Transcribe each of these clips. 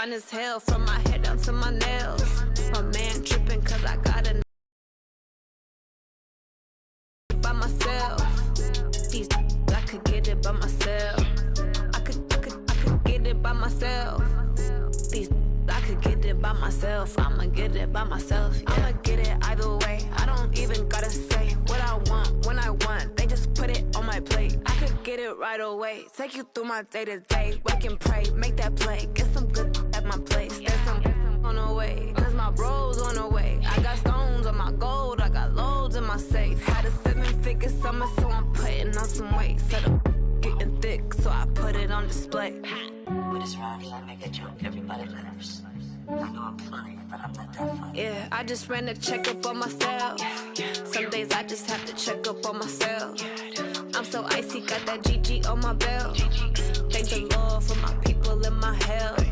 fine as hell from my head down to my nails. My man tripping cause I got a by myself. These I could get it by myself. I could get it by myself. These I could get it by myself. I'ma get it by myself. Yeah. I'ma get it either way. I don't even gotta say what I want when I want. They just put it on my plate. I could get it right away. Take you through my day to day. Wake and pray, make that play. Get some good at my place. There's some on the way, cause my bros on the way. I got stones on my gold. I got loads in my safe. Had a 7-figure summer, so I'm putting on some weight. Set up getting thick, so I put it on display. With this round here, I make a joke, everybody laughs. I know I'm funny, but I'm not that funny. Yeah, I just ran a checkup on myself. Some days I just have to check up on myself. I'm so icy, got that GG on my belt. Thank the Lord for my people in my health.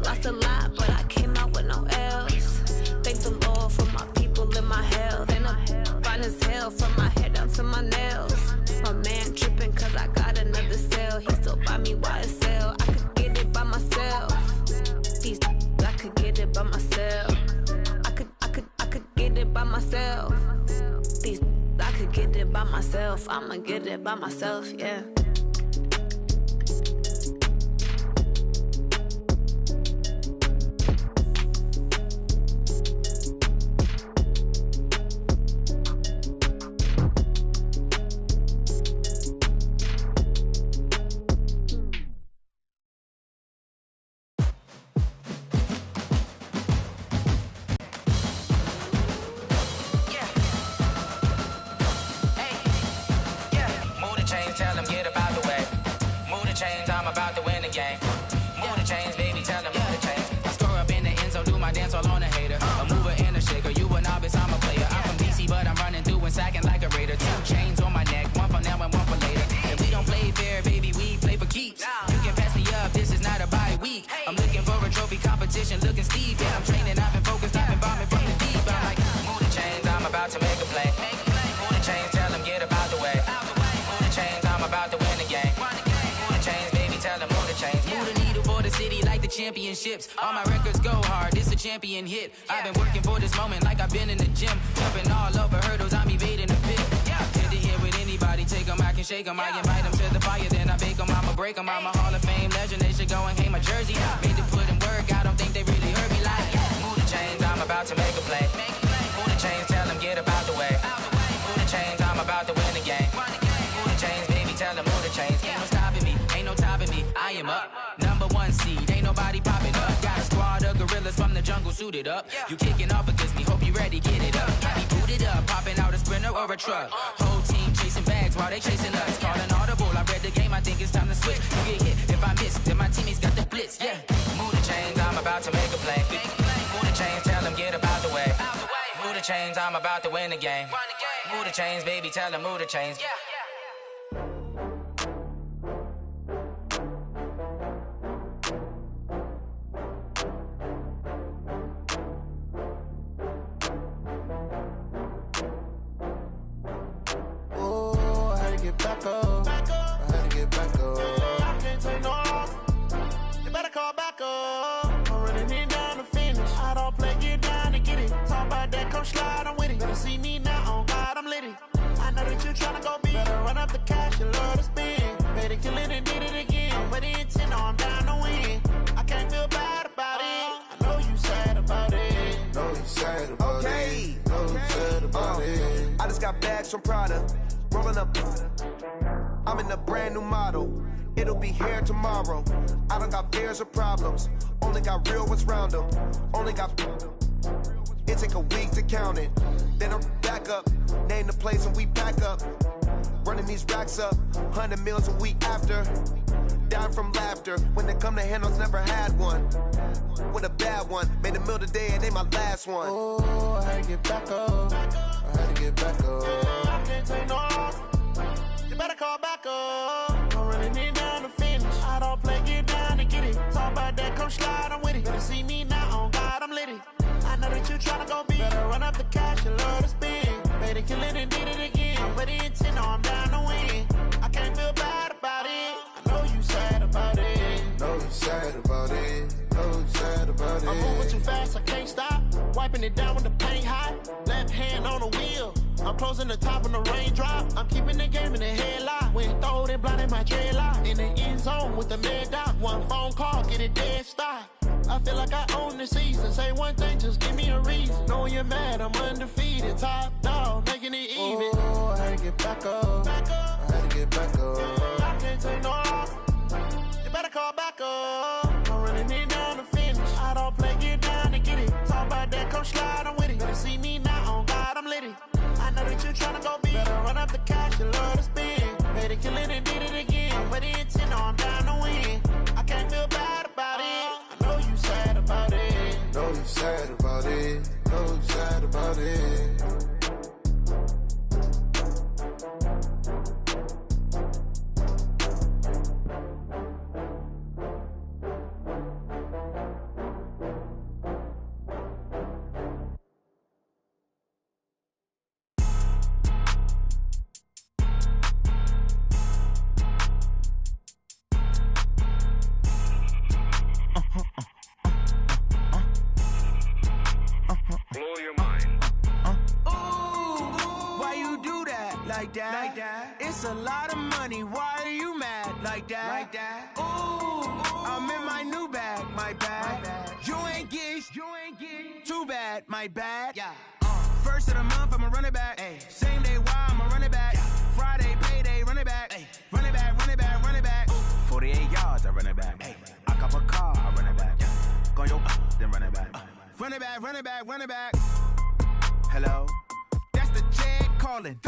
Lost a lot, but I came out with no L's. Thank the Lord for my people in my health. And I'm fine as hell from my head down to my nails. My man tripping cause I got another sale. He still buy me YSL. I could get it by myself. These I could get it by myself. I could get it by myself. These I could get it by myself. I'ma get it by myself, yeah. Looking Steve, yeah, I'm training, I've been focused, I've been bombing from the deep. I'm like, move the chains, I'm about to make a play. Move the chains, tell them get about the way. Move the chains, I'm about to win the game. Move the chains, baby, tell them move the chains. Move the needle for the city like the championships. All my records go hard, this a champion hit. I've been working for this moment like I've been in the gym. Jumping all over hurdles, I'm evading the pit. Head to head with anybody, take them, I can shake them. I invite them to the fire, then I bake them, I'ma break them. I'm a Hall of Fame legend, they should go and hang my jersey. Made to put in work, I don't think they really heard me like. Move the chains, I'm about to make a play. Move the chains, tell them get about the way. Move the chains, I'm about to win the game. Move the chains, baby, tell them move the chains. Ain't no stopping me, ain't no topping me. I am up, #1 seed, ain't nobody popping up. Got a squad of gorillas from the jungle suited up. You kicking off against me, hope you ready, get it up. I be booted up, popping out a Sprinter or a truck. Whole team chasing bags while they chasing us. Calling audible, I read the game, I think it's time to switch. You get hit, if I miss, then my teammates got the blitz, yeah. Move the chains, I'm about to make a play. Move the chains, tell them get about the way. Move the chains, I'm about to win the game. Move the chains, baby, tell them move the chains. Back up. I had to get back up. I can't take no loss. You better call back up. I'm running it down to finish. I don't play, get down to get it. Talk about that, come slide, I'm with it. Better see me now, on God, I'm litty. I know that you tryna go big. Better run up the cash, you love to spend. Better kill it and did it again. I'm with the intent, no, I'm down to win. I can't feel bad about it. I know you sad about it. Know you sad about it. Know you sad about it. I just got bags from Prada. Rolling up, I'm in a brand new model. It'll be here tomorrow. I don't got fears or problems. Only got real ones round them. Only got. It take a week to count it. Then I'm back up. Name the place and we pack up. Running these racks up. 100 meals a week after. Down from laughter. When they come to handles, never had one. With a bad one. Made a meal today and ain't my last one. Oh, I had to get back up. I had to get back up. I can't take no loss. You better call back up. I'm running it down to finish. I don't play, get down to get it. Talk about that, come slide, I'm with it. Better see me now, on God, I'm litty. I know that you tryna go big. Better run up the cash, you love to spend. Better kill it and did it again. I'm with the intent, no, I'm down to win. I can't feel bad about it. I know you sad about it. Know you sad about it. Know you sad about it. I'm moving too fast, I can't stop. Wiping it down when the paint hot. Left hand on the wheel. I'm closing the top when the raindrop. I'm keeping the game in the headlock. When throwed and blinded my dreadlock. In the end zone with the mad dot. One phone call, get it dead stop. I feel like I own the season. Say one thing, just give me a reason. Knowing you're mad, I'm undefeated. Top dog, making it even. Oh, I had to get back up. Back up. I had to get back up. I can't take no loss. You better call back up. I'm running it down to finish. I don't play, get down to get it. Talk about that, come slide, I'm with it. Better see me now, on God, I'm litty. I know that you're tryna go big. Better run up the cash, you love to spend. Better kill it and did it again. I put it 10, I'm down to win. I can't feel bad about it. I know you sad about it. Know you sad about it. Know you sad about it. Blow your mind. Why you do that like that? Like that? It's a lot of money. Why are you mad like that? Like that? Ooh, I'm in my new bag, my bad. You ain't get too bad, my bad. Yeah. First of the month, I'ma run it back. Ay. Same day, why I'ma run it back. Yeah. Friday, payday, run it back. Ay. Run it back, run it back, run it back. Ooh. 48 yards, I run it back. Ay. I cop a car, I run it back. Yeah. Go yo, then run it back. Run it back, run it back, run it back. Hello? That's the jag calling.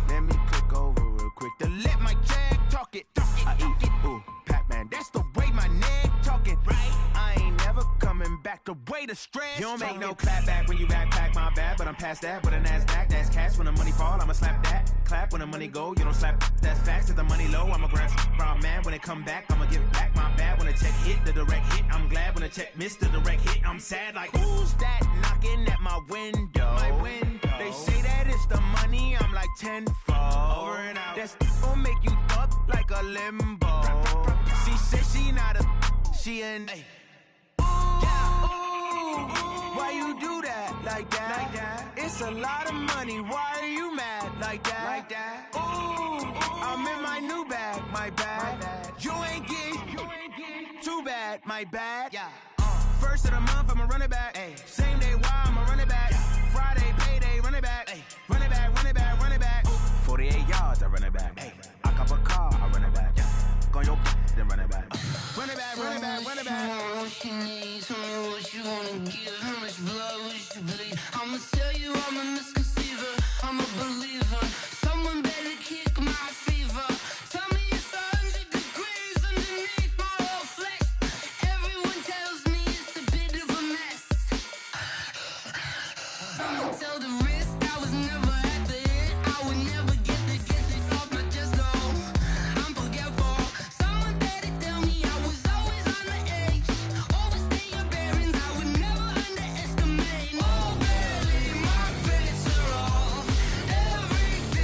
Let me click over real quick to let my jag talk it. I eat it, ooh, Pac-Man. That's the way my neck talking. Right? I ain't never coming back the way the stress. You don't make no clap back when you backpack, my bad. But I'm past that with a NASDAQ. That's cash when the money fall, I'ma slap that. Clap when the money go, you don't slap. That's facts. If the money low, I'ma grab brown man. When it come back, I'ma give it back. My bad when the check hit, the direct hit. I'm glad when the check missed the direct hit. I'm sad like, who's that knocking at my window? My window. They say that it's the money, I'm like tenfold. Over and out. That's gon' make you up like a limbo. She said she not a, she an. Ooh, why you do that like that? Like that? It's a lot of money. Why are you mad like that? Like that? Ooh, I'm in my new bag, my bad. You ain't get too bad, my bad. Yeah. First of the month, I'ma run it back. Ay. Same day, why I'ma run it back. Friday, payday, run it back. Ay. Run it back, run it back, run it back. 48 yards, I run it back. Ay. I cop a car, I run it back. Go yo, then run it back. Run it back, run it back, run it back. What you need, tell me what you wanna give. How much blood would you bleed? I'ma tell you I'm a misconceiver. I'm a believer. Someone better kick my fever. Tell me it's 100 degrees underneath my whole flesh. Everyone tells me it's a bit of a mess. I'ma tell the risk I was never at the hit. I would never get it off my chest though. I'm forgetful. Someone better tell me I was always on the edge. Overstay your bearings, I would never underestimate. Oh baby, my bets are off. Everything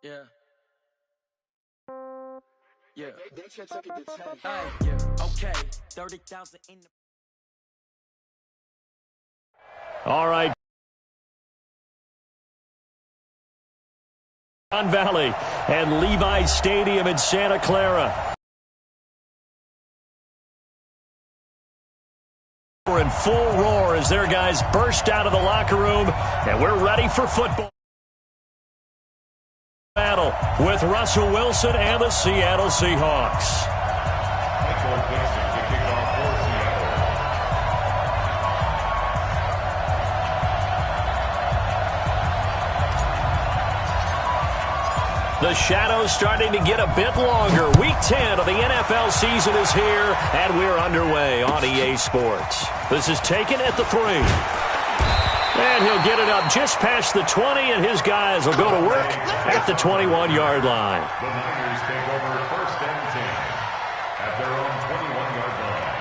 Yeah. Yeah. Yeah. Okay. 30,000 in the. All right. Don Valley and Levi Stadium in Santa Clara. We're in full roar as their guys burst out of the locker room, and we're ready for football. Battle with Russell Wilson and the Seattle Seahawks. The shadow's starting to get a bit longer. Week 10 of the NFL season is here, and we're underway on EA Sports. This is taken at the 3. And he'll get it up just past the 20, and his guys will go to work at the 21-yard line. The Niners take over 1st and 10 at their own 21-yard line.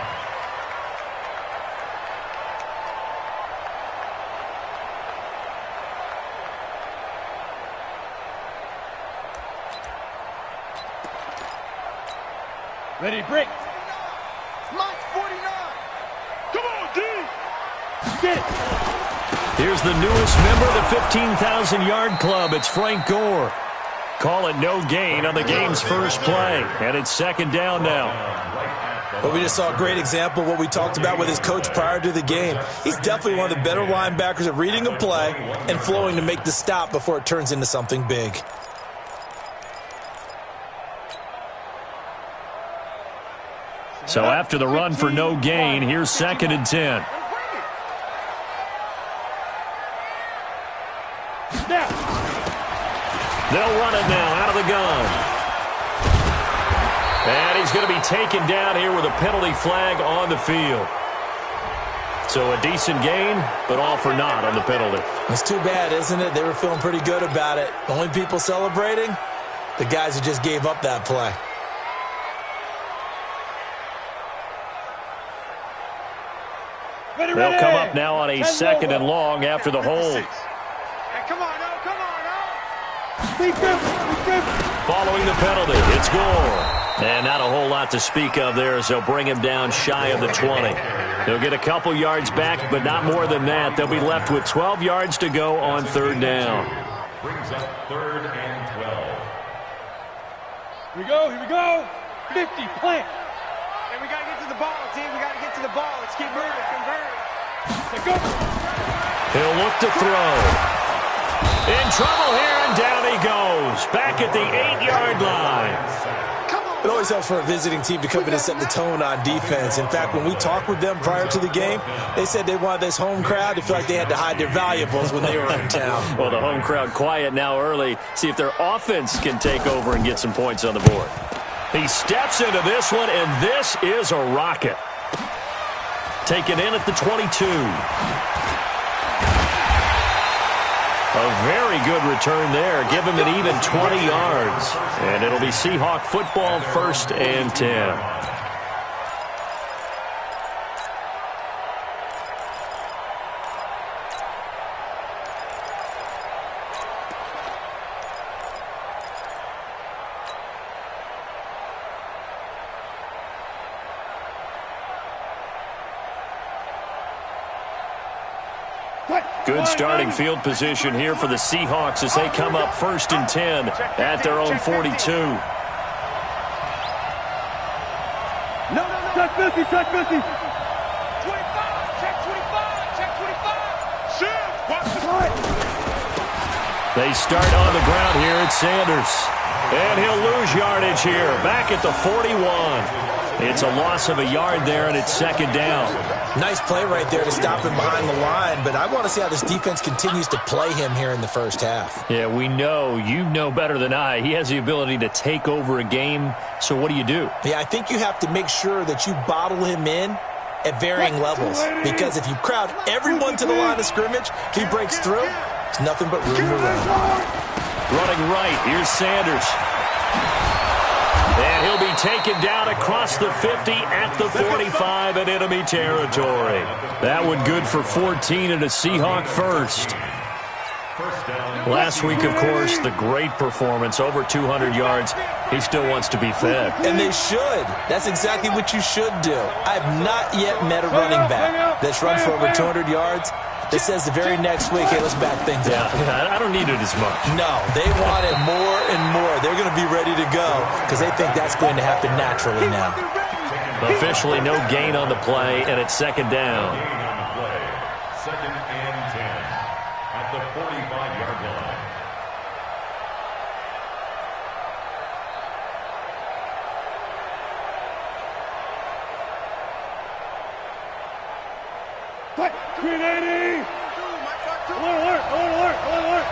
Ready, break. Mike 49. Come on, D. Get it. Here's the newest member of the 15,000-yard club. It's Frank Gore. Call it no gain on the game's first play. And it's 2nd down now. But we just saw a great example of what we talked about with his coach prior to the game. He's definitely one of the better linebackers at reading a play and flowing to make the stop before it turns into something big. So after the run for no gain, here's 2nd and 10. They'll run it now out of the gun. And he's going to be taken down here with a penalty flag on the field. So a decent gain, but all for naught on the penalty. It's too bad, isn't it? They were feeling pretty good about it. The only people celebrating, the guys who just gave up that play. They'll come up now on a 2nd and long after the hold. Come on, no, come on, no. Following the penalty, it's Gore. And not a whole lot to speak of there as they'll bring him down shy of the 20. They'll get a couple yards back, but not more than that. They'll be left with 12 yards to go on 3rd down. Brings up 3rd and 12. Here we go. 50, plant. And we got to get to the ball, team. We got to get to the ball. Let's keep moving. Convert. Go. He'll look to throw. In trouble here, and down he goes. Back at the 8-yard line. It always helps for a visiting team to come in and set the tone on defense. In fact, when we talked with them prior to the game, they said they wanted this home crowd to feel like they had to hide their valuables when they were in town. Well, the home crowd quiet now early. See if their offense can take over and get some points on the board. He steps into this one, and this is a rocket. Taken in at the 22. A very good return there. Give him an even 20 yards. And it'll be Seahawk football, 1st and 10. Good starting field position here for the Seahawks as they come up 1st and 10 at their own 42. No. Check 50. 25. Check 25. Shoot. They start on the ground here at Sanders. And he'll lose yardage here. Back at the 41. It's a loss of a yard there, and it's 2nd down. Nice play right there to stop him behind the line, but I want to see how this defense continues to play him here in the first half. Yeah, we know. You know better than I. He has the ability to take over a game, so what do you do? Yeah, I think you have to make sure that you bottle him in at varying levels, because if you crowd everyone to the line of scrimmage, if he breaks through, it's nothing but room to run. Running right, here's Sanders. And he'll be taken down across the 50 at the 45 in enemy territory. That one good for 14 and a Seahawk first. 1st down Last week, of course, the great performance, over 200 yards. He still wants to be fed. And they should. That's exactly what you should do. I've not yet met a running back that's run for over 200 yards that says the very next week, hey, let's back things up. I don't need it as much. No, they want it more and more. They're going to be ready to go because they think that's going to happen naturally now. Officially no gain on the play, and it's second down. Second and 10 at the 45-yard line. Quick, 380. Alert, alert, alert, alert.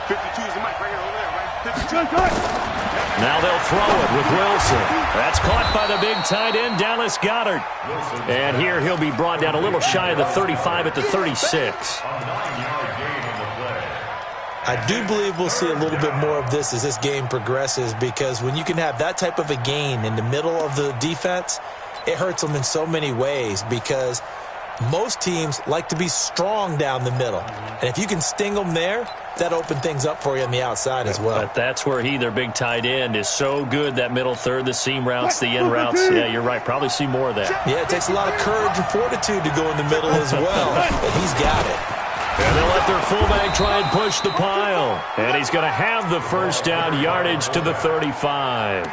52 is the mic right here, over there, right? 52. Now they'll throw it with Wilson. That's caught by the big tight end, Dallas Goedert. And here he'll be brought down a little shy of the 35 at the 36. I do believe we'll see a little bit more of this as this game progresses, because when you can have that type of a gain in the middle of the defense, it hurts them in so many ways, because most teams like to be strong down the middle. And if you can sting them there, that opens things up for you on the outside as well. But that's where their big tight end, is so good, that middle third, the seam routes, the in routes. Yeah, you're right. Probably see more of that. Yeah, it takes a lot of courage and fortitude to go in the middle as well, but he's got it. And they'll let their fullback try and push the pile. And he's going to have the first down, yardage to the 35.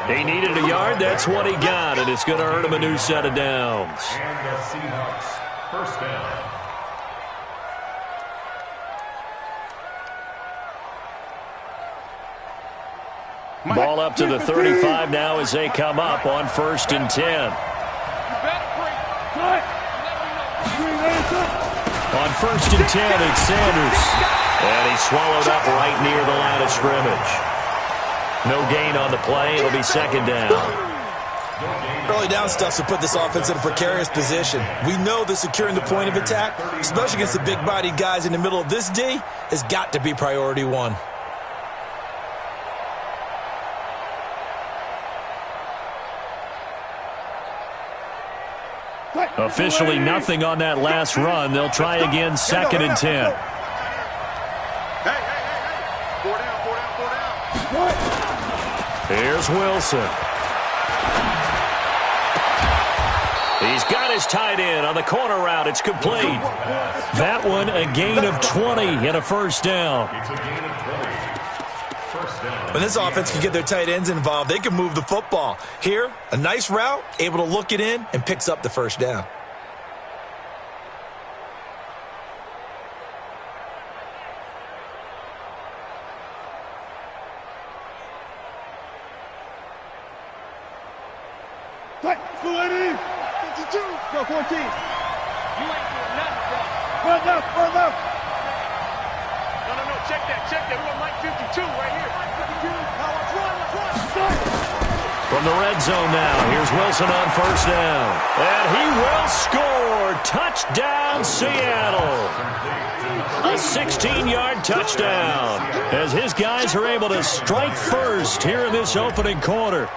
He needed a yard. That's what he got, and it's going to earn him a new set of downs. And the Seahawks, first down. Ball up to the 35 now as they come up on 1st and 10. On 1st and 10, it's Sanders. And he's swallowed up right near the line of scrimmage. No gain on the play. It'll be second down. Early down stuff to put this offense in a precarious position. We know that securing the point of attack, especially against the big-bodied guys in the middle of this D, has got to be priority one. Officially nothing on that last run. They'll try again, 2nd and 10. Hey. 4 down. Here's Wilson. He's got his tight end on the corner route. It's complete. That one, a gain of 20 and a first down. It's a gain of 20. First down. When this offense can get their tight ends involved, they can move the football. Here, a nice route, able to look it in, and picks up the first down. Quick, 280. 52. Go, 14. You ain't doing nothing, bro. Run up. No. Check that. We're on Mike 52 right here. Mike 52. Now let's run. From the red zone now, here's Wilson on first down. And he will score. Touchdown, Seattle. A 16-yard touchdown, as his guys are able to strike first here in this opening quarter.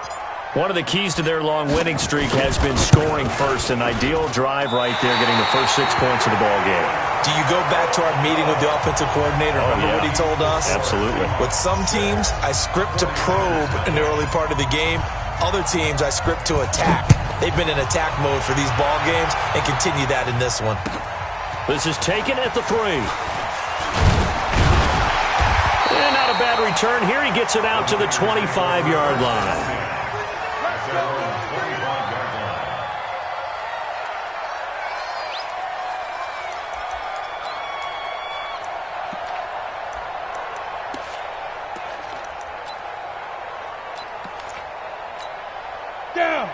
One of the keys to their long winning streak has been scoring first. An ideal drive right there, getting the first 6 points of the ball game. Do you go back to our meeting with the offensive coordinator? Remember what he told us? Absolutely. With some teams, I script to probe in the early part of the game. Other teams, I script to attack. They've been in attack mode for these ball games and continue that in this one. This is taken at the 3. And not a bad return here. He gets it out to the 25-yard line.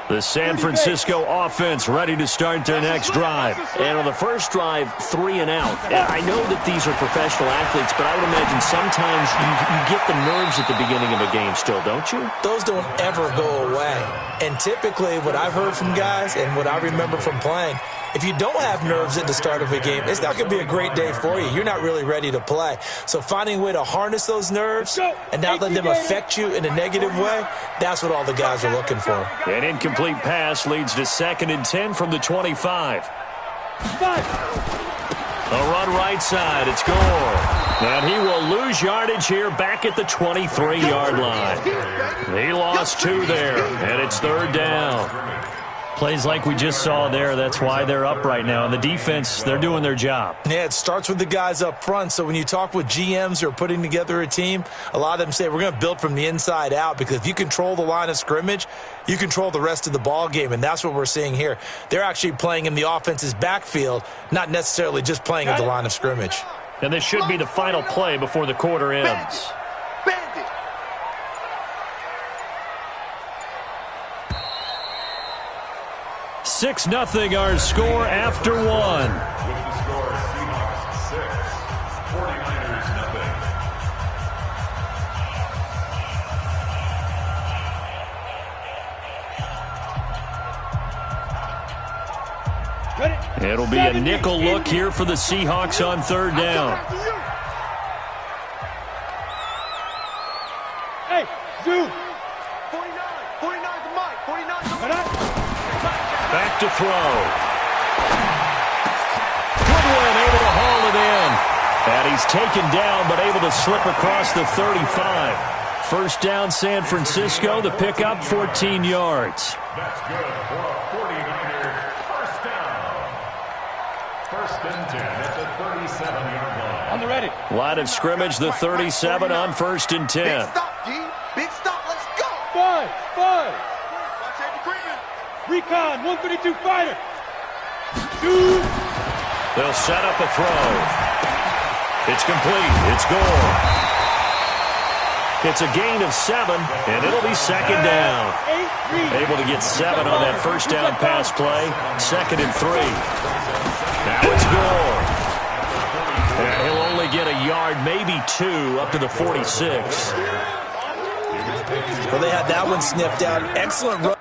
The San Francisco offense ready to start their next drive. And on the first drive, 3 and out. I know that these are professional athletes, but I would imagine sometimes you get the nerves at the beginning of a game still, don't you? Those don't ever go away. And typically what I've heard from guys and what I remember from playing, if you don't have nerves at the start of a game, it's not going to be a great day for you. You're not really ready to play. So finding a way to harness those nerves and not let them affect you in a negative way, that's what all the guys are looking for. An incomplete pass leads to 2nd and 10 from the 25. A run right side. It's Gore. And he will lose yardage here back at the 23-yard line. He lost 2 there, and it's 3rd down. Plays like we just saw there, that's why they're up right now. And the defense, they're doing their job. Yeah, it starts with the guys up front. So when you talk with GMs who are putting together a team, a lot of them say we're going to build from the inside out, because if you control the line of scrimmage, you control the rest of the ball game, and that's what we're seeing here. They're actually playing in the offense's backfield, not necessarily just playing at the line of scrimmage. And this should be the final play before the quarter ends. 6-0 our score after 1. With the score, Seahawks 6, 49ers 0. It'll be a nickel look here for the Seahawks on 3rd down. Hey, Zoo. 49's the mic. 49's the mic. Back to throw. Goodwin able to haul it in. And he's taken down, but able to slip across the 35. 1st down, San Francisco. The pickup, 14 yards. That's good for a 49er 1st down. 1st and 10 at the 37-yard line. On the ready. Line of scrimmage, the 37 on 1st and 10. Big stop, G. Big stop. Let's go. 5. Recon, 132 fighter. Shoot. They'll set up a throw. It's complete. It's Gore. It's a gain of 7, and it'll be 2nd down. Able to get 7 on that 1st down pass play. 2nd and 3. Now it's Gore. And he'll only get a yard, maybe 2, up to the 46. Well, they had that one sniffed out. Excellent run.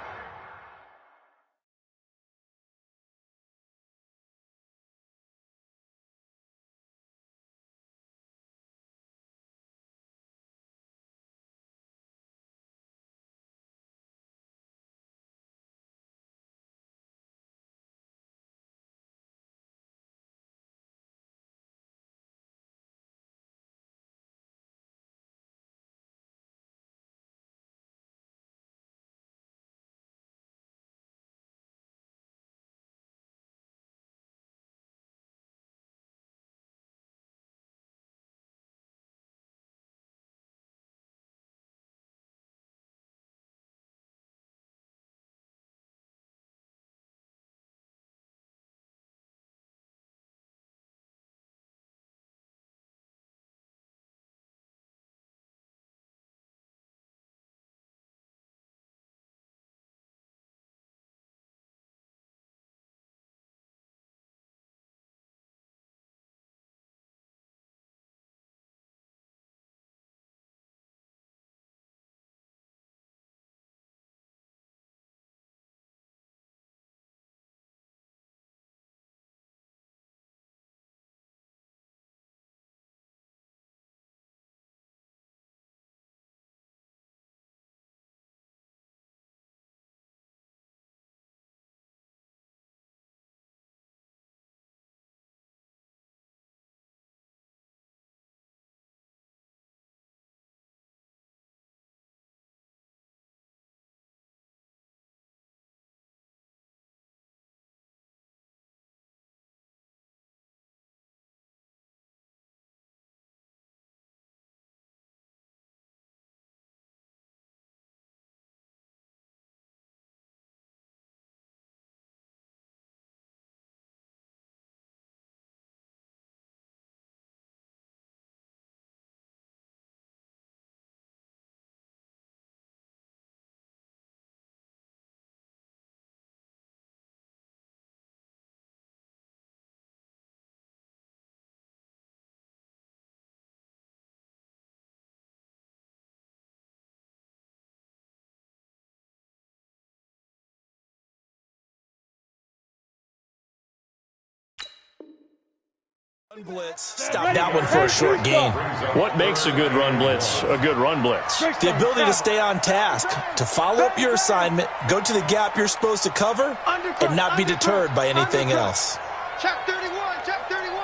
Run blitz. Stop that one for a short gain. What makes a good run blitz a good run blitz? The ability to stay on task, to follow up your assignment, go to the gap you're supposed to cover, and not be deterred by anything else. Check 31, check 31.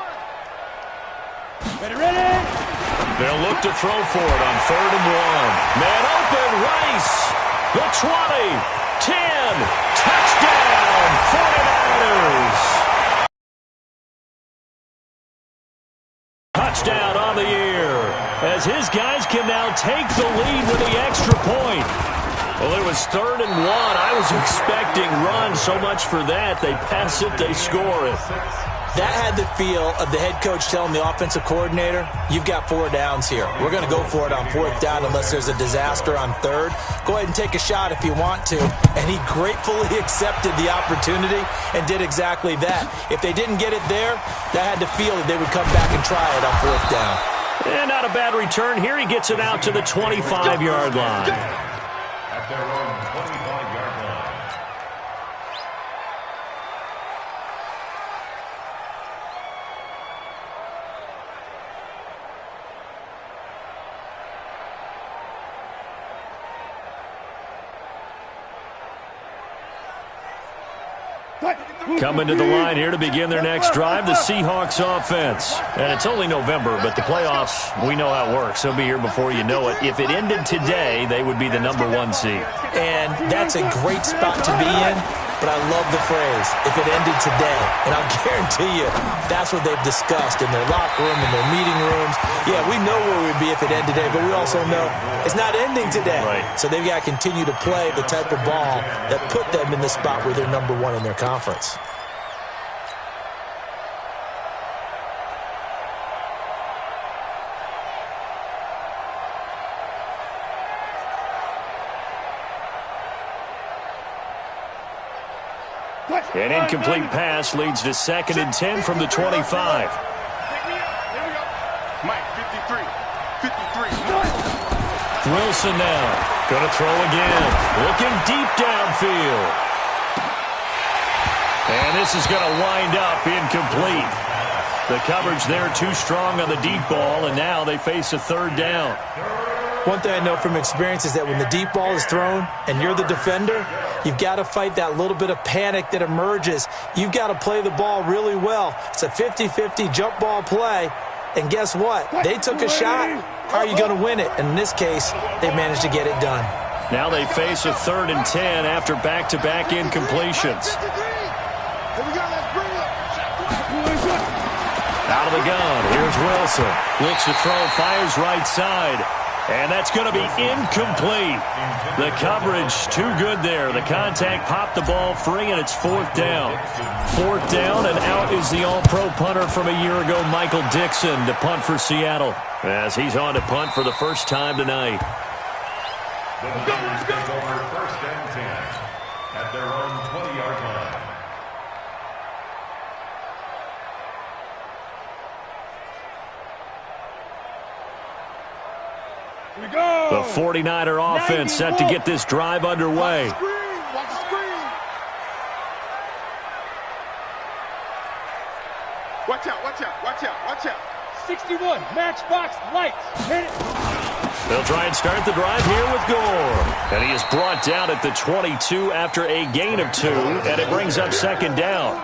They'll look to throw for it on 3rd and 1. Man open, Rice. The 20, 10, touchdown, 49ers. Touchdown on the year, as his guys can now take the lead with the extra point. Well, it was 3rd and 1. I was expecting run, so much for that. They pass it, they score it. That had the feel of the head coach telling the offensive coordinator, you've got 4 downs here. We're going to go for it on 4th down unless there's a disaster on 3rd. Go ahead and take a shot if you want to. And he gratefully accepted the opportunity and did exactly that. If they didn't get it there, that had the feel that they would come back and try it on 4th down. And not a bad return here. He gets it out to the 25-yard line. At their own 25-yard line. Coming to the line here to begin their next drive, the Seahawks offense. And it's only November, but the playoffs, we know how it works. They'll be here before you know it. If it ended today, they would be the #1 seed. And that's a great spot to be in, but I love the phrase, if it ended today. And I'll guarantee you, that's what they've discussed in their locker room, in their meeting rooms. Yeah, we know where we'd be if it ended today, but we also know it's not ending today. Right. So they've got to continue to play the type of ball that put them in the spot where they're #1 in their conference. An incomplete pass leads to 2nd and 10 from the 25. Mike, 53. Wilson now. Going to throw again. Looking deep downfield. And this is going to wind up incomplete. The coverage there too strong on the deep ball, and now they face a 3rd down. One thing I know from experience is that when the deep ball is thrown and you're the defender, you've got to fight that little bit of panic that emerges. You've got to play the ball really well. It's a 50-50 jump ball play. And guess what? They took a shot. How are you going to win it? And in this case, they managed to get it done. Now they face a 3rd and 10 after back-to-back incompletions. Out of the gun, here's Wilson. Looks to throw, fires right side. And that's going to be incomplete. The coverage too good there. The contact popped the ball free, and it's 4th down. 4th down, and out is the all-pro punter from a year ago, Michael Dixon, to punt for Seattle, as he's on to punt for the first time tonight. The Niners take over 1st and 10 at their own 20-yard line. The 49er offense set to get this drive underway. Watch the screen. Watch out. 61, matchbox lights. Hit it. They'll try and start the drive here with Gore. And he is brought down at the 22 after a gain of 2, and it brings up 2nd down.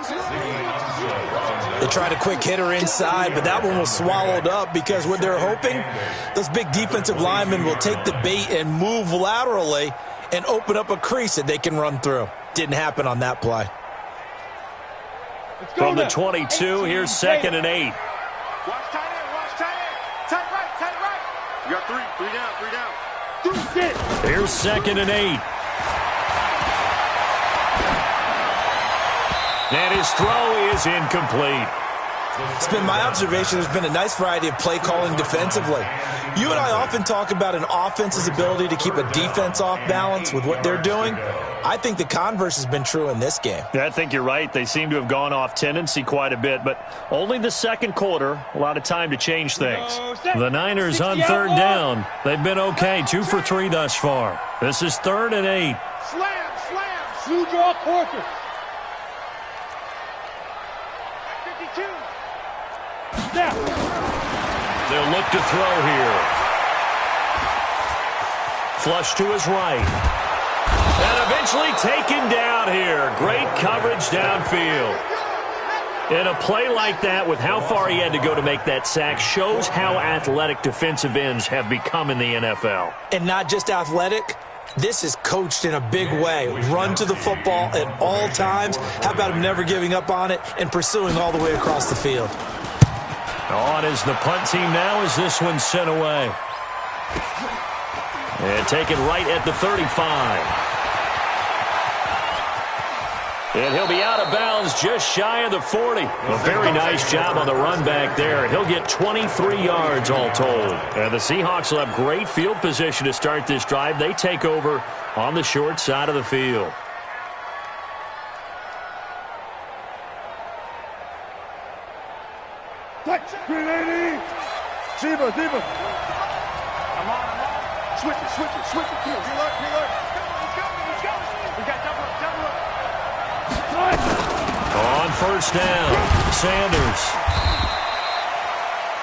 They tried a quick hitter inside, but that one was swallowed up because what they're hoping, those big defensive linemen will take the bait and move laterally and open up a crease that they can run through. Didn't happen on that play. From the 22, here's 2nd and 8. Watch tight end. Tight right. You got 3 down. 3 Here's 2nd and 8. And his throw is incomplete. It's been my observation there's been a nice variety of play calling defensively. You and I often talk about an offense's ability to keep a defense off balance with what they're doing. I think the converse has been true in this game. Yeah, I think you're right. They seem to have gone off tendency quite a bit, but only the 2nd quarter, a lot of time to change things. The Niners on 3rd down. They've been okay, 2 for 3 thus far. This is 3rd and 8. Slam. Slew draw Corker. 52. Snap. They'll look to throw here. Flush to his right. And eventually taken down here. Great coverage downfield. And a play like that, with how far he had to go to make that sack, shows how athletic defensive ends have become in the NFL. And not just athletic. This is coached in a big way. Run to the football at all times. How about him never giving up on it and pursuing all the way across the field? On is the punt team now as this one's sent away. And taken right at the 35. And he'll be out of bounds just shy of the 40. A very nice job on the run back there. He'll get 23 yards all told. And the Seahawks will have great field position to start this drive. They take over on the short side of the field. Touch, 380. Zebra. I'm on. Switch it. Come on, reload. Let's go. We got double up. On first down, Sanders.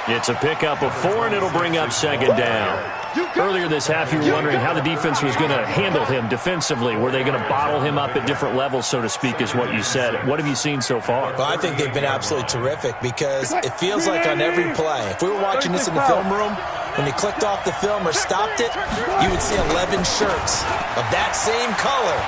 It's a pickup of 4, and it'll bring up second down. Earlier this half, you were wondering how the defense was going to handle him defensively. Were they going to bottle him up at different levels, so to speak, is what you said. What have you seen so far? Well, I think they've been absolutely terrific because it feels like on every play, if we were watching this in the film room, when he clicked off the film or stopped it, you would see 11 shirts of that same color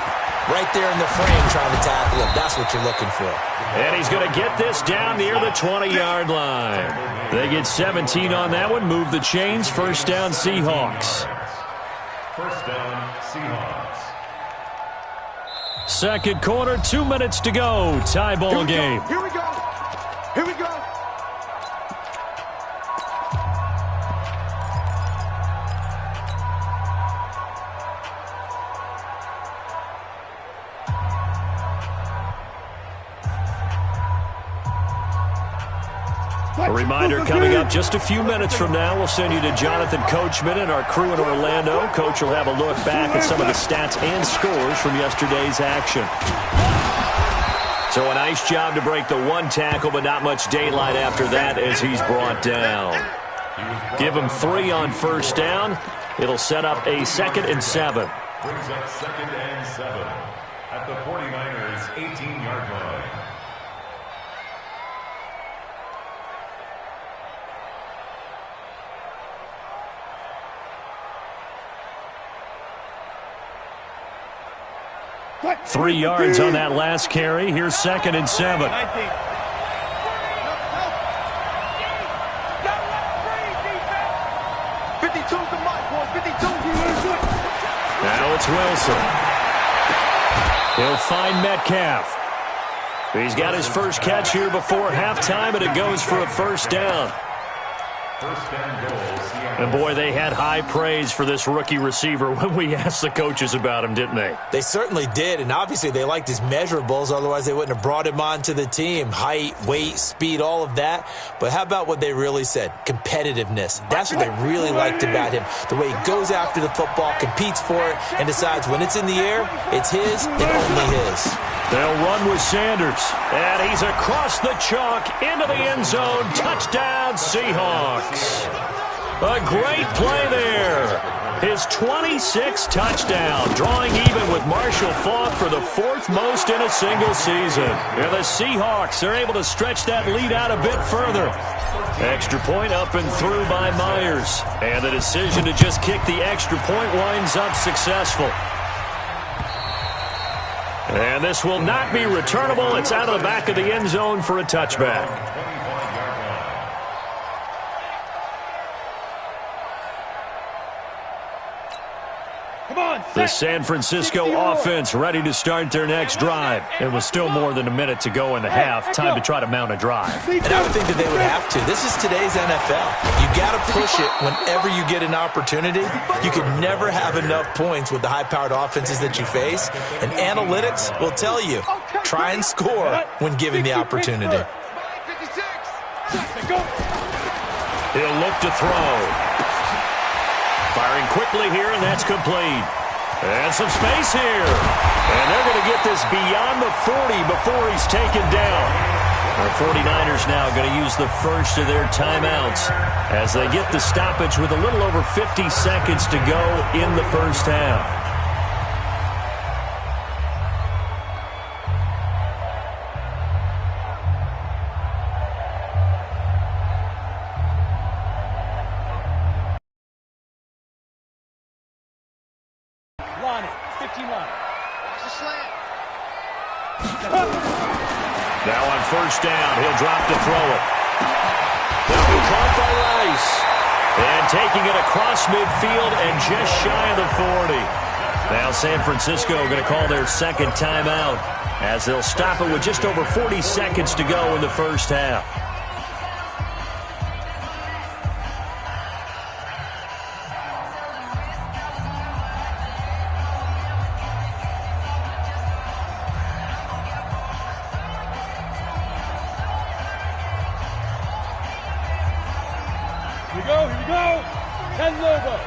right there in the frame trying to tackle him. That's what you're looking for. And he's going to get this down near the 20-yard line. They get 17 on that one. Move the chains. First down, Seahawks. First down, Seahawks. Second quarter, 2 minutes to go. Tie ball game. Here we go. A reminder coming up just a few minutes from now. We'll send you to Jonathan Coachman and our crew in Orlando. Coach will have a look back at some of the stats and scores from yesterday's action. So a nice job to break the one tackle, but not much daylight after that as he's brought down. Give him 3 on first down. It'll set up a 2nd and 7. Brings up 2nd and 7 at the 49ers' 18-yard line. What? 3 yards on that last carry. Here's 2nd and 7. Now it's Wilson. He'll find Metcalf. He's got his first catch here before halftime, and it goes for a first down. First and goal, And boy, they had high praise for this rookie receiver when we asked the coaches about him, didn't they? They certainly did, and obviously they liked his measurables, otherwise they wouldn't have brought him onto the team. Height, weight, speed, all of that. But how about what they really said? Competitiveness. That's what they really liked about him. The way he goes after the football, competes for it, and decides when it's in the air, it's his and only his. They'll run with Sanders, and he's across the chalk into the end zone. Touchdown, Seahawks. A great play there. His 26th touchdown, drawing even with Marshall Faulk for the 4th most in a single season. And the Seahawks are able to stretch that lead out a bit further. Extra point up and through by Myers. And the decision to just kick the extra point winds up successful. And this will not be returnable. It's out of the back of the end zone for a touchback. The San Francisco offense ready to start their next drive. And with still more than a minute to go in the half, time to try to mount a drive. And I would think that they would have to. This is today's NFL. You got to push it whenever you get an opportunity. You could never have enough points with the high-powered offenses that you face. And analytics will tell you, try and score when given the opportunity. He'll look to throw. Firing quickly here, and that's complete. And some space here. And they're going to get this beyond the 40 before he's taken down. Our 49ers now going to use the first of their timeouts as they get the stoppage with a little over 50 seconds to go in the first half. line. Watch the slant. Now on first down, he'll drop to throw it. They'll be caught by Rice. And taking it across midfield and just shy of the 40. Now San Francisco going to call their second timeout as they'll stop it with just over 40 seconds to go in the first half. Here we go. Ten logo.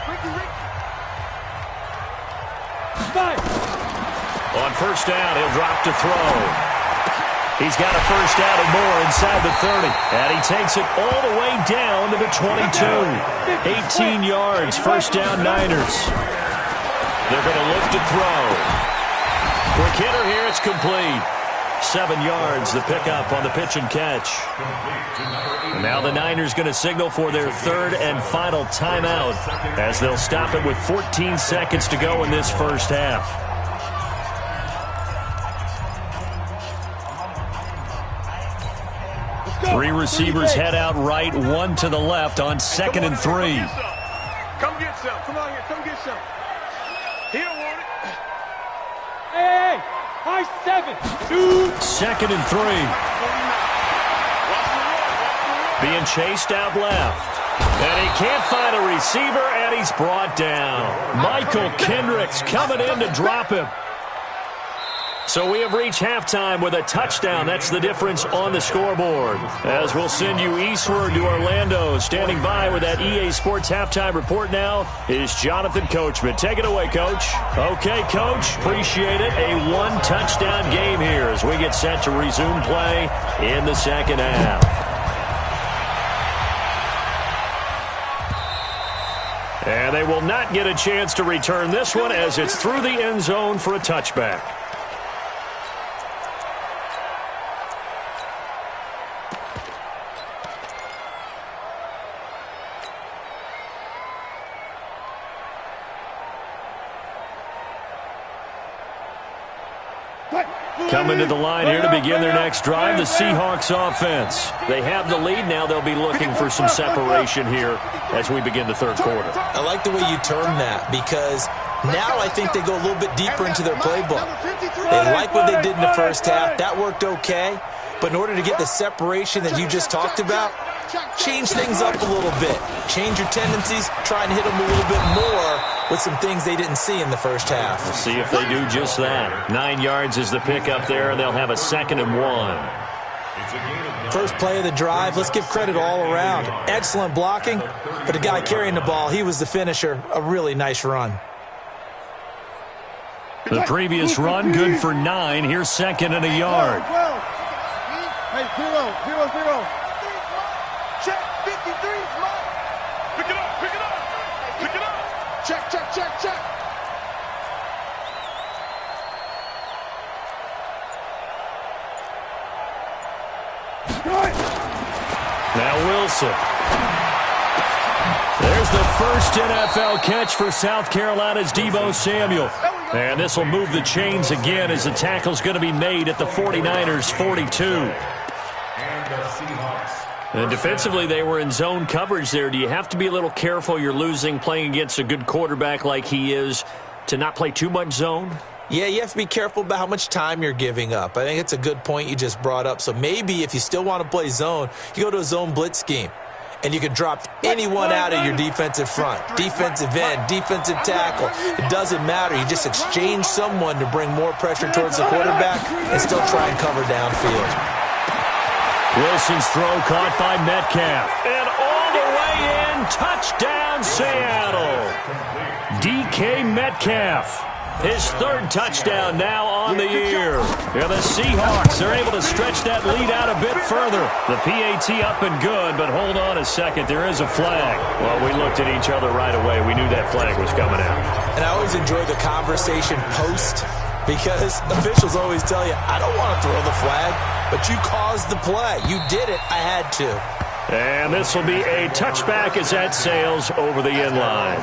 Ricky. Spike. On first down, he'll drop to throw. He's got a first down and more inside the 30. And he takes it all the way down to the 22. 18 yards, first down Niners. They're going to look to throw. Quick hitter here, it's complete. 7 yards, the pickup on the pitch and catch. And now the Niners going to signal for their third and final timeout as they'll stop it with 14 seconds to go in this first half. Three receivers head out right, one to the left on 2nd and 3. Come get some. Come on here. Come get some. He don't want it. Hey. High 7. 2nd and 3. Being chased out left. And he can't find a receiver, and he's brought down. Michael Kendricks coming in to drop him. So we have reached halftime with a touchdown. That's the difference on the scoreboard. As we'll send you eastward to Orlando. Standing by with that EA Sports halftime report now is Jonathan Coachman. Take it away, Coach. Okay, Coach. Appreciate it. A one-touchdown game here as we get set to resume play in the second half. And they will not get a chance to return this one as it's through the end zone for a touchback. Coming to the line here to begin their next drive, the Seahawks offense. They have the lead. Now they'll be looking for some separation here as we begin the third quarter. I like the way you term that because now I think they go a little bit deeper into their playbook. They like what they did in the first half. That worked okay. But in order to get the separation that you just talked about, change things up a little bit. Change your tendencies, try and hit them a little bit more with some things they didn't see in the first half. We'll see if they do just that. 9 yards is the pickup there, and they'll have a 2nd and 1. First play of the drive, let's give credit all around. Excellent blocking, but the guy carrying the ball, he was the finisher. A really nice run. The previous run, good for 9. Here's 2nd and a yard. Hey, 0. Check, 53, Mike. Pick it up. Check. Now Wilson. There's the first NFL catch for South Carolina's Deebo Samuel. And this will move the chains again as the tackle's going to be made at the 49ers' 42. And defensively, they were in zone coverage there. Do you have to be a little careful? You're losing playing against a good quarterback like he is to not play too much zone? Yeah, you have to be careful about how much time you're giving up. I think it's a good point you just brought up. So maybe if you still want to play zone, you go to a zone blitz scheme. And you can drop anyone out of your defensive front, defensive end, defensive tackle. It doesn't matter. You just exchange someone to bring more pressure towards the quarterback and still try and cover downfield. Wilson's throw caught by Metcalf. And all the way in, touchdown Seattle. DK Metcalf. His third touchdown now on the year. Yeah, the Seahawks are able to stretch that lead out a bit further. The PAT up and good, but hold on a second. There is a flag. Well, we looked at each other right away. We knew that flag was coming out. And I always enjoy the conversation post because officials always tell you, I don't want to throw the flag, but you caused the play. You did it. I had to. And this will be a touchback as that sails over the end line.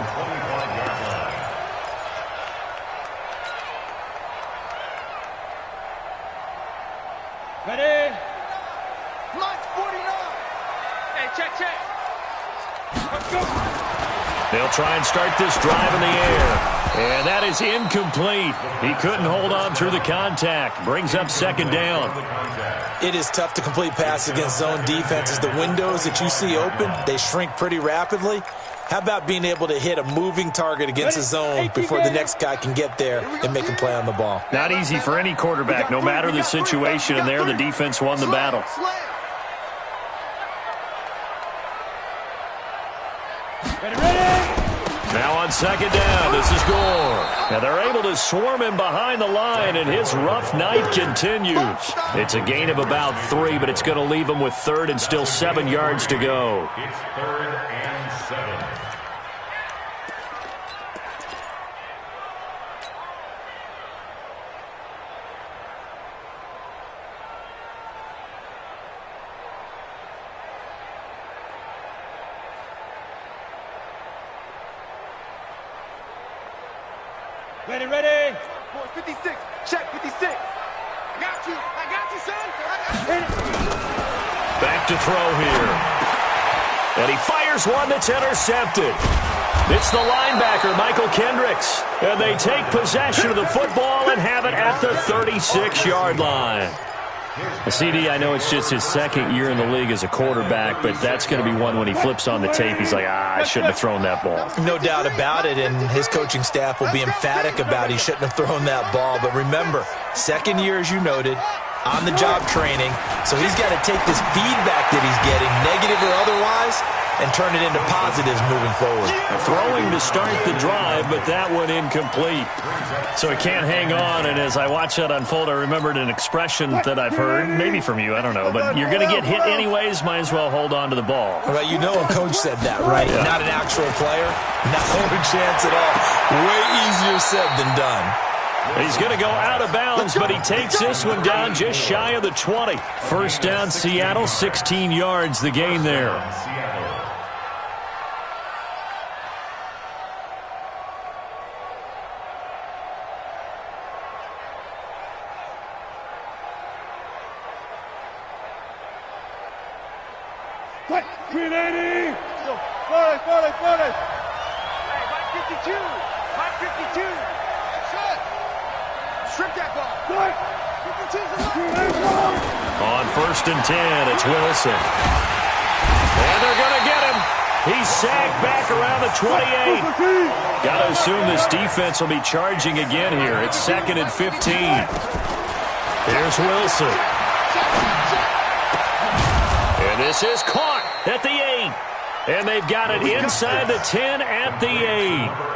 Ready? Launch 49. Hey, check. Let's go. They'll try and start this drive in the air. And that is incomplete. He couldn't hold on through the contact. Brings up second down. It is tough to complete passes against zone defenses. The windows that you see open, they shrink pretty rapidly. How about being able to hit a moving target against a zone before the next guy can get there and make a play on the ball? Not easy for any quarterback, no matter the situation. And there, the defense won the battle. Now on second down, this is Gore. Now they're able to swarm him behind the line, and his rough night continues. It's a gain of about 3, but it's going to leave him with third and still 7 yards to go. It's 3rd and 7. Ready. 56. Check 56. I got you, son. Back to throw here. And he fires one that's intercepted. It's the linebacker, Michael Kendricks. And they take possession of the football and have it at the 36-yard line. CD, I know it's just his second year in the league as a quarterback, but that's going to be one when he flips on the tape. He's like, I shouldn't have thrown that ball. No doubt about it, and his coaching staff will be emphatic about he shouldn't have thrown that ball. But remember, second year, as you noted, on-the-job training, so he's got to take this feedback that he's getting, negative or otherwise, and turn it into positives moving forward. Throwing to start the drive, but that one incomplete. So he can't hang on, and as I watch that unfold, I remembered an expression that I've heard, maybe from you, I don't know, but you're going to get hit anyways, might as well hold on to the ball. Well, you know a coach said that, right? Yeah. Not an actual player, not a chance at all. Way easier said than done. He's going to go out of bounds, but he takes this one down just shy of the 20. First down, Seattle, 16 yards, the gain there. Quick, 380. 40. Hey, Mike 52. Strip that ball. Good. 52's on first and 10, it's Wilson. And they're going to get him. He's sagged back around the 28. Got to assume this defense will be charging again here. It's 2nd and 15. Here's Wilson. And this is caught at the 8. And they've got it inside the 10 at the 8.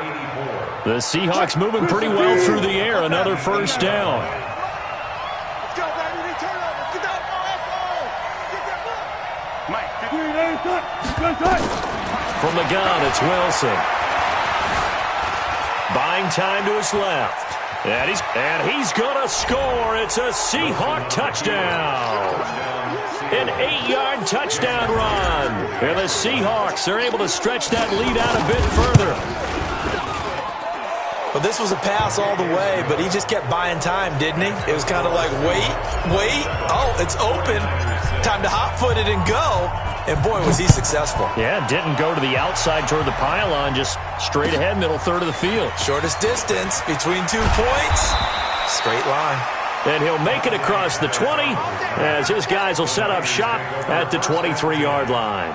The Seahawks moving pretty well through the air. Another first down. Let's go, baby. Return over. Get that ball. Get that ball. Mike, from the gun, it's Wilson. Buying time to his left. And he's going to score. It's a Seahawk touchdown. An 8-yard touchdown run. And the Seahawks are able to stretch that lead out a bit further. Well, this was a pass all the way, but he just kept buying time, didn't he? It was kind of like, wait. Oh, it's open. Time to hot-foot it and go. And, boy, was he successful. Yeah, didn't go to the outside toward the pylon, just straight ahead, middle third of the field. Shortest distance between 2 points. Straight line. And he'll make it across the 20 as his guys will set up shop at the 23-yard line.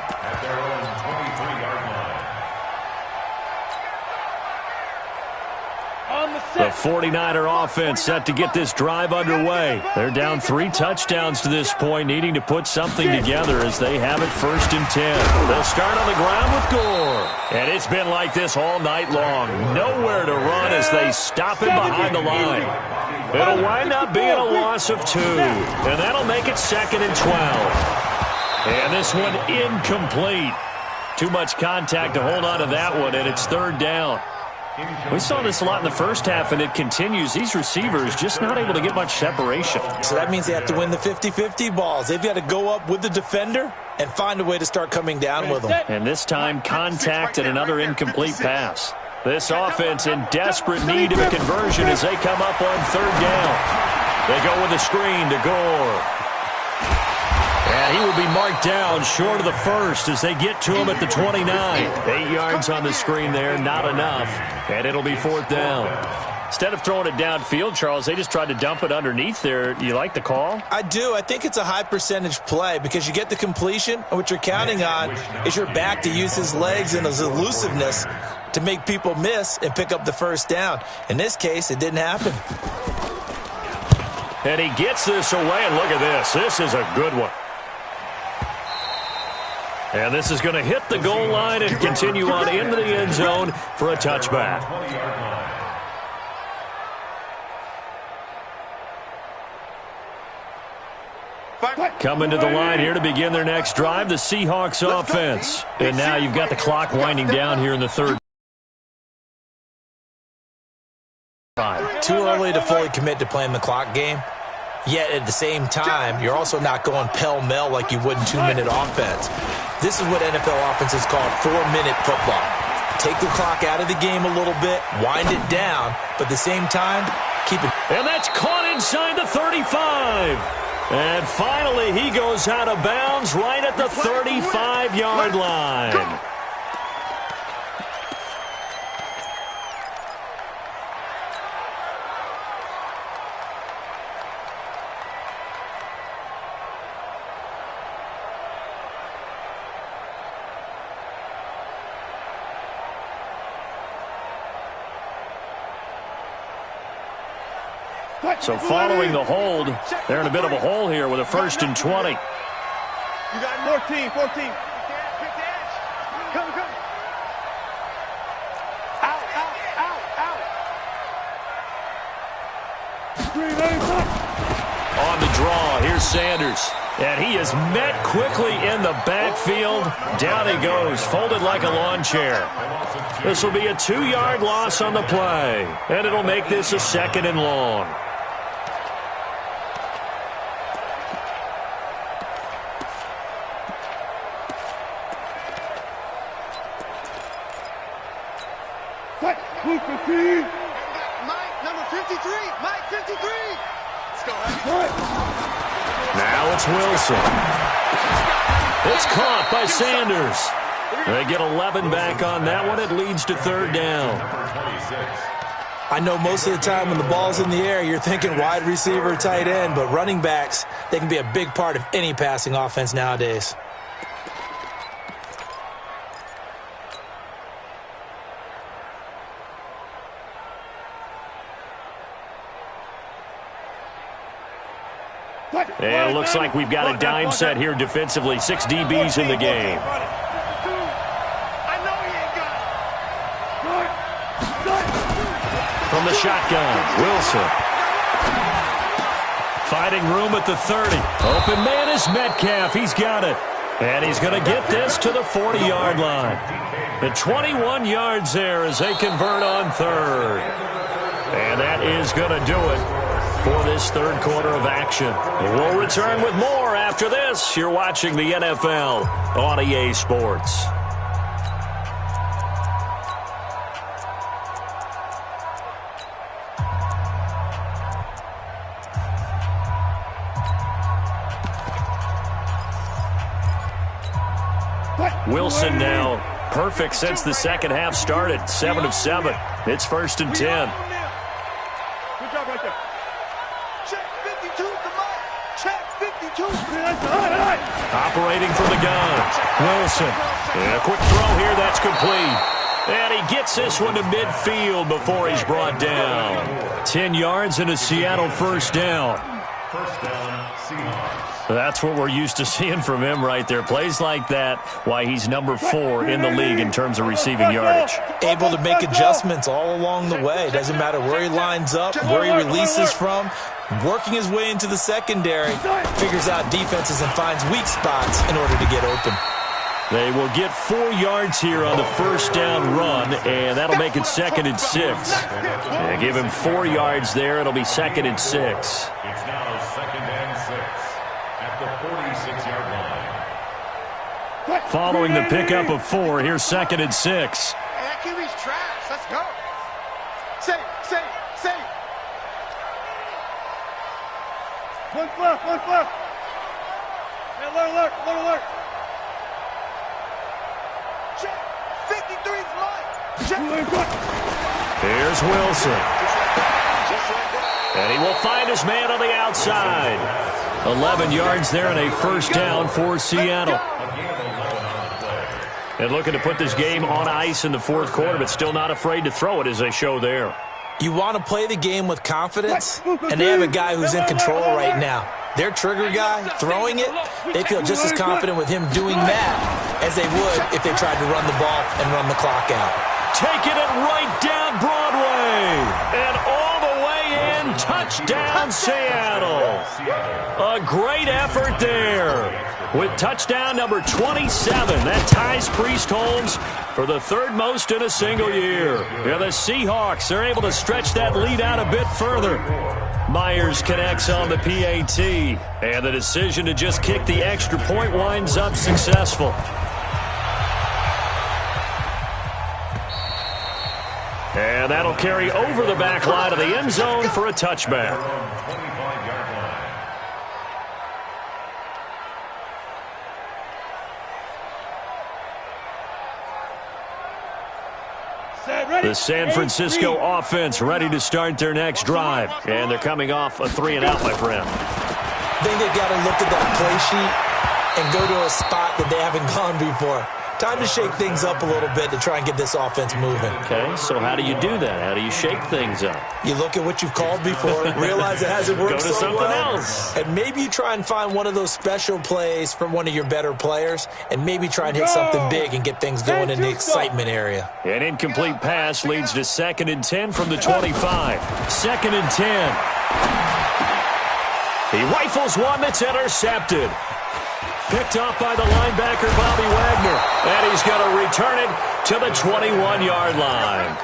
The 49er offense set to get this drive underway. They're down 3 touchdowns to this point, needing to put something together as they have it 1st and 10. They'll start on the ground with Gore. And it's been like this all night long. Nowhere to run as they stop him behind the line. It'll wind up being a loss of 2. And that'll make it 2nd and 12. And this one incomplete. Too much contact to hold on to that one, and it's 3rd down. We saw this a lot in the first half, and it continues. These receivers just not able to get much separation. So that means they have to win the 50-50 balls. They've got to go up with the defender and find a way to start coming down with them. And this time, contact and another incomplete pass. This offense in desperate need of a conversion as they come up on 3rd down. They go with a screen to Gore. And he will be marked down short of the first as they get to him at the 29. 8 yards on the screen there, not enough. And it'll be 4th down. Instead of throwing it downfield, Charles, they just tried to dump it underneath there. You like the call? I do. I think it's a high percentage play because you get the completion, and what you're counting on is your back to use his legs and his elusiveness to make people miss and pick up the first down. In this case, it didn't happen. And he gets this away, and look at this. This is a good one. And this is going to hit the goal line and continue on into the end zone for a touchback. Coming to the line here to begin their next drive, the Seahawks offense. And now you've got the clock winding down here in the third. Too early to fully commit to playing the clock game. Yet at the same time, you're also not going pell-mell like you would in 2-minute offense. This is what NFL offenses call 4-minute football. Take the clock out of the game a little bit, wind it down, but at the same time, keep it. And that's caught inside the 35. And finally, he goes out of bounds right at the 35-yard line. So following the hold, they're in a bit of a hole here with a 1st and 20. You got 14. Come. Out. On the draw, here's Sanders. And he is met quickly in the backfield. Down he goes, folded like a lawn chair. This will be a 2-yard loss on the play. And it'll make this a 2nd and long. Mike, number 53. Mike, 53. Let's go. Now it's Wilson. It's caught by Sanders. They get 11 back on that one. It leads to 3rd down. I know most of the time when the ball's in the air, you're thinking wide receiver, tight end, but running backs, they can be a big part of any passing offense nowadays. And it looks like we've got a dime set here defensively. 6 DBs in the game. From the shotgun, Wilson. Finding room at the 30. Open man is Metcalf. He's got it. And he's going to get this to the 40-yard line. The 21 yards there as they convert on 3rd. And that is going to do it for this 3rd quarter of action. We'll return with more after this. You're watching the NFL on EA Sports. Wilson now perfect since the second half started. 7 of 7. It's 1st and 10. Good job right there. Check 52 to Mike. Check 52. Operating from the gun. Wilson. And a quick throw here. That's complete. And he gets this one to midfield before he's brought down. 10 yards and a Seattle 1st down. 1st down, Seahawks. That's what we're used to seeing from him right there. Plays like that, why he's number 4 in the league in terms of receiving yardage. Able to make adjustments all along the way. Doesn't matter where he lines up, where he releases from. Working his way into the secondary, figures out defenses and finds weak spots in order to get open. They will get 4 yards here on the 1st down run, and that'll make it 2nd and 6. They give him 4 yards there. It'll be 2nd and 6. It's now 2nd and 6 at the 46-yard line. Following the pickup of 4, here's 2nd and 6. Hey, that QB's trash. Let's go. Save. One left. Alert. Check. 53's light. Here's Wilson. And he will find his man on the outside. 11 yards there and a first down for Seattle. And looking to put this game on ice in the fourth quarter, but still not afraid to throw it as they show there. You want to play the game with confidence, and they have a guy who's in control right now. Their trigger guy, throwing it, they feel just as confident with him doing that as they would if they tried to run the ball and run the clock out. Taking it right down Broadway. And all the way in, touchdown Seattle. A great effort there. With touchdown number 27, that ties Priest Holmes for the third most in a single year. Yeah, the Seahawks are able to stretch that lead out a bit further. Myers connects on the PAT, and the decision to just kick the extra point winds up successful. And that'll carry over the back line of the end zone for a touchback. The San Francisco offense ready to start their next drive. And they're coming off a 3-and-out, my friend. I think they've got to look at that play sheet and go to a spot that they haven't gone before. Time to shake things up a little bit to try and get this offense moving. Okay, so how do you do that? How do you shake things up? You look at what you've called before, realize it hasn't worked so well. Go to something else. And maybe you try and find one of those special plays from one of your better players, and maybe try and hit something big and get things going in the excitement area. An incomplete pass leads to 2nd and 10 from the 25. 2nd and 10. He rifles one that's intercepted. Picked off by the linebacker, Bobby Wagner. And he's going to return it to the 21-yard line.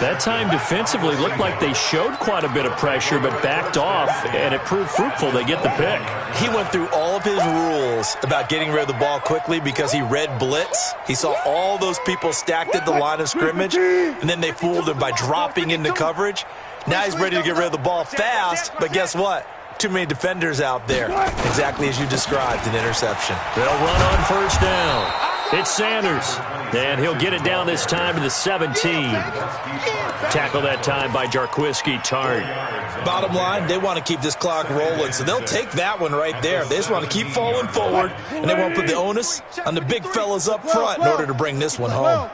That time defensively looked like they showed quite a bit of pressure but backed off, and it proved fruitful. They get the pick. He went through all of his rules about getting rid of the ball quickly because he read blitz. He saw all those people stacked at the line of scrimmage, and then they fooled him by dropping into coverage. Now he's ready to get rid of the ball fast, but guess what? Too many defenders out there. Exactly as you described, an interception. They'll run on first down. It's Sanders. And he'll get it down this time to the 17. Tackle that time by Jarquiski Tart. Bottom line, they want to keep this clock rolling, so they'll take that one right there. They just want to keep falling forward, and they won't put the onus on the big fellas up front in order to bring this one home.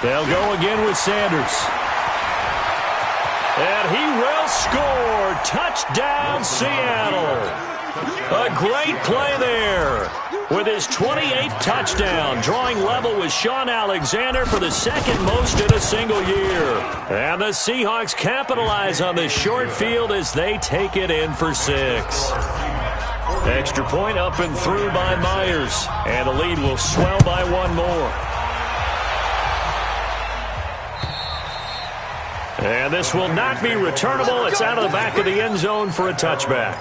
They'll go again with Sanders. And he will score. Touchdown, Seattle. A great play there. With his 28th touchdown, drawing level with Sean Alexander for the second most in a single year. And the Seahawks capitalize on the short field as they take it in for 6. Extra point up and through by Myers. And the lead will swell by one more. And this will not be returnable. It's out of the back of the end zone for a touchback.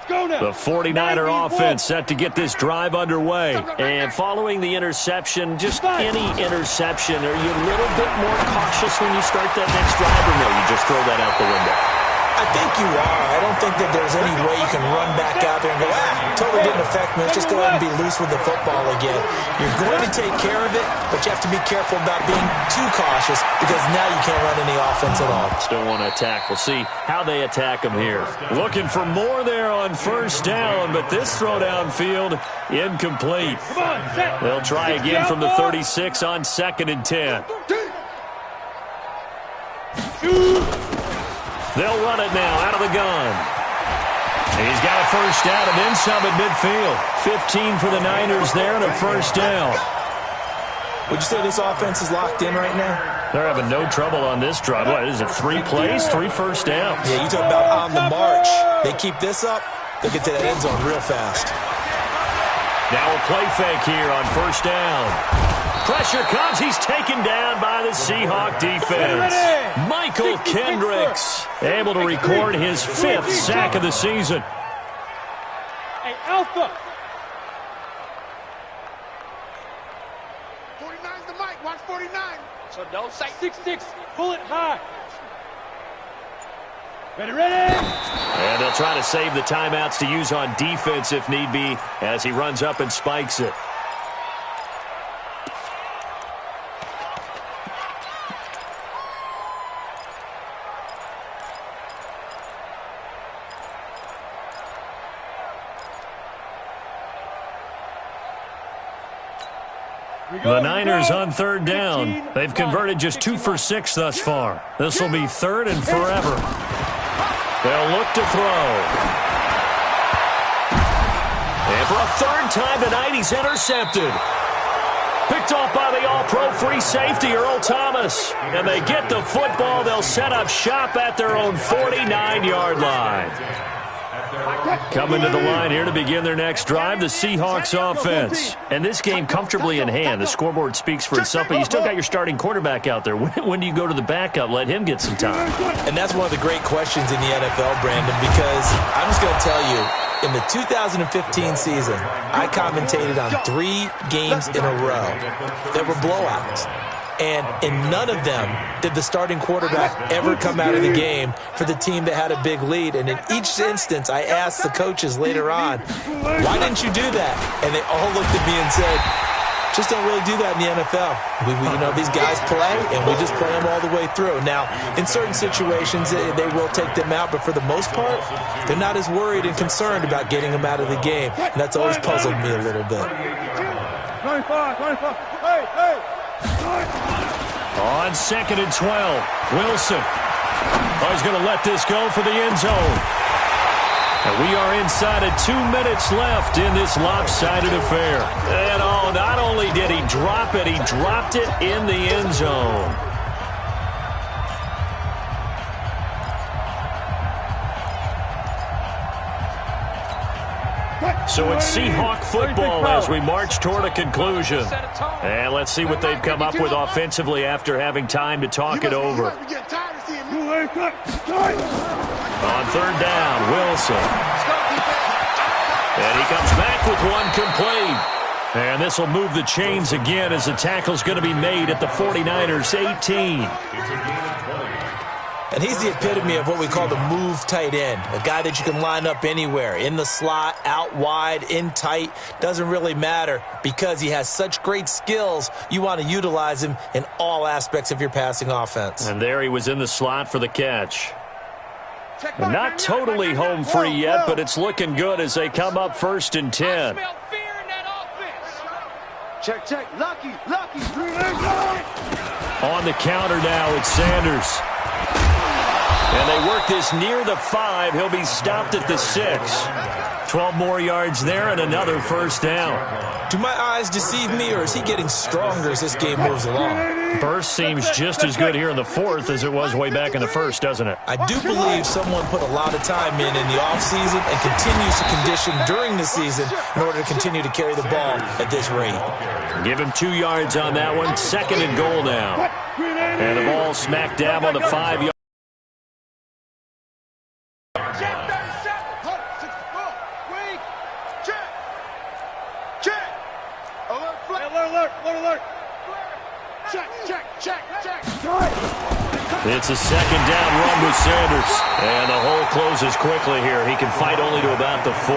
The 49er offense set to get this drive underway. And following the interception, just any interception, are you a little bit more cautious when you start that next drive, or no, you just throw that out the window? I think you are. I don't think that there's any way you can run back out there and go, totally didn't affect me. Let's just go ahead and be loose with the football again. You're going to take care of it, but you have to be careful about being too cautious because now you can't run any offense at all. Still want to attack. We'll see how they attack them here. Looking for more there on first down, but this throw downfield incomplete. They'll try again from the 36 on 2nd and 10. They'll run it now out of the gun. He's got a first down and then some at midfield. 15 for the Niners there and a first down. Would you say this offense is locked in right now? They're having no trouble on this drive. What is it, 3 plays, 3 first downs? Yeah, you talk about on the march. They keep this up, they'll get to that end zone real fast. Now a play fake here on first down. Pressure comes. He's taken down by the Seahawk defense. Michael Kendricks able to record his 5th sack of the season. Hey, Alpha. So don't say 6'6". Pull it high. Ready, ready. And they'll try to save the timeouts to use on defense if need be as he runs up and spikes it. The Niners on third down. They've converted just 2 for 6 thus far. This will be third and forever. They'll look to throw. And for a third time tonight, he's intercepted. Picked off by the all-pro free safety, Earl Thomas. And they get the football. They'll set up shop at their own 49-yard line. Coming to the line here to begin their next drive, the Seahawks offense. And this game comfortably in hand. The scoreboard speaks for itself, but you still got your starting quarterback out there. When do you go to the backup? Let him get some time. And that's one of the great questions in the NFL, Brandon, because I'm just going to tell you, in the 2015 season, I commentated on 3 games in a row that were blowouts. And in none of them did the starting quarterback ever come out of the game for the team that had a big lead. And in each instance, I asked the coaches later on, why didn't you do that? And they all looked at me and said, just don't really do that in the NFL. These guys play, and we just play them all the way through. Now, in certain situations, they will take them out, but for the most part, they're not as worried and concerned about getting them out of the game. And that's always puzzled me a little bit. 25. Hey, hey. On 2nd and 12, Wilson. He's going to let this go for the end zone. And we are inside of 2 minutes left in this lopsided affair. And not only did he drop it, he dropped it in the end zone. So it's Seahawk football as we march toward a conclusion. And let's see what they've come up with offensively after having time to talk it over. On 3rd down, Wilson. And he comes back with one complete. And this will move the chains again as the tackle's going to be made at the 49ers 18. And he's the epitome of what we call the move tight end, a guy that you can line up anywhere, in the slot, out wide, in tight, doesn't really matter because he has such great skills. You want to utilize him in all aspects of your passing offense. And there he was in the slot for the catch. And not totally home free yet, but it's looking good as they come up 1st and 10. Check. Lucky. On the counter now, it's Sanders. And they work this near the 5. He'll be stopped at the 6. 12 more yards there and another 1st down. Do my eyes deceive me, or is he getting stronger as this game moves along? Burst seems just as good here in the 4th as it was way back in the 1st, doesn't it? I do believe someone put a lot of time in the offseason and continues to condition during the season in order to continue to carry the ball at this rate. Give him 2 yards on that one. 2nd and goal now. And the ball smack dab on the 5-yard. It's a 2nd down run with Sanders. And the hole closes quickly here. He can fight only to about the 4.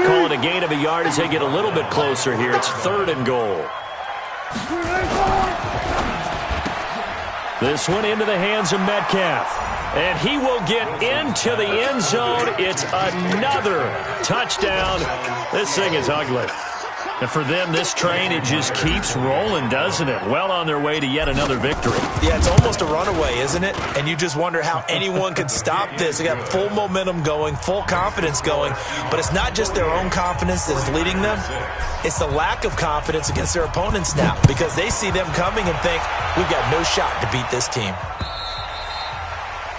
Call it a gain of a yard as they get a little bit closer here. It's 3rd and goal. This one into the hands of Metcalf. And he will get into the end zone. It's another touchdown. This thing is ugly. And for them, this train, it just keeps rolling, doesn't it? Well on their way to yet another victory. Yeah, it's almost a runaway, isn't it? And you just wonder how anyone could stop this. They got full momentum going, full confidence going. But it's not just their own confidence that is leading them. It's the lack of confidence against their opponents now because they see them coming and think, we've got no shot to beat this team.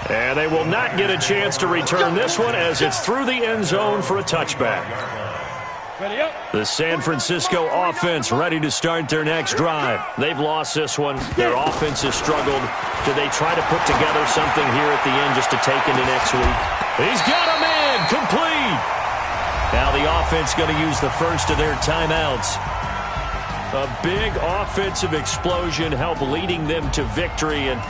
And they will not get a chance to return this one as it's through the end zone for a touchback. The San Francisco offense ready to start their next drive. They've lost this one. Their offense has struggled. Do they try to put together something here at the end just to take into next week? He's got him in. Complete. Now the offense going to use the first of their timeouts. A big offensive explosion helped leading them to victory, and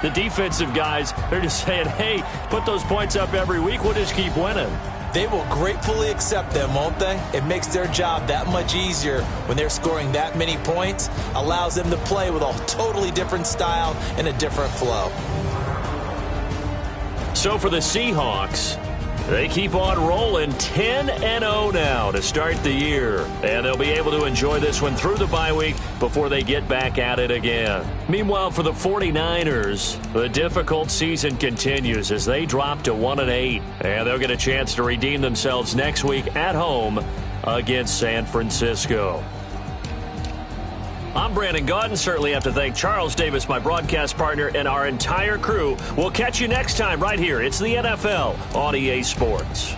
the defensive guys, they're just saying, hey, put those points up every week, we'll just keep winning. They will gratefully accept them, won't they? It makes their job that much easier when they're scoring that many points, allows them to play with a totally different style and a different flow. So for the Seahawks, they keep on rolling 10-0 now to start the year. And they'll be able to enjoy this one through the bye week before they get back at it again. Meanwhile, for the 49ers, the difficult season continues as they drop to 1-8. And they'll get a chance to redeem themselves next week at home against San Francisco. I'm Brandon Gaudin. Certainly have to thank Charles Davis, my broadcast partner, and our entire crew. We'll catch you next time right here. It's the NFL on EA Sports.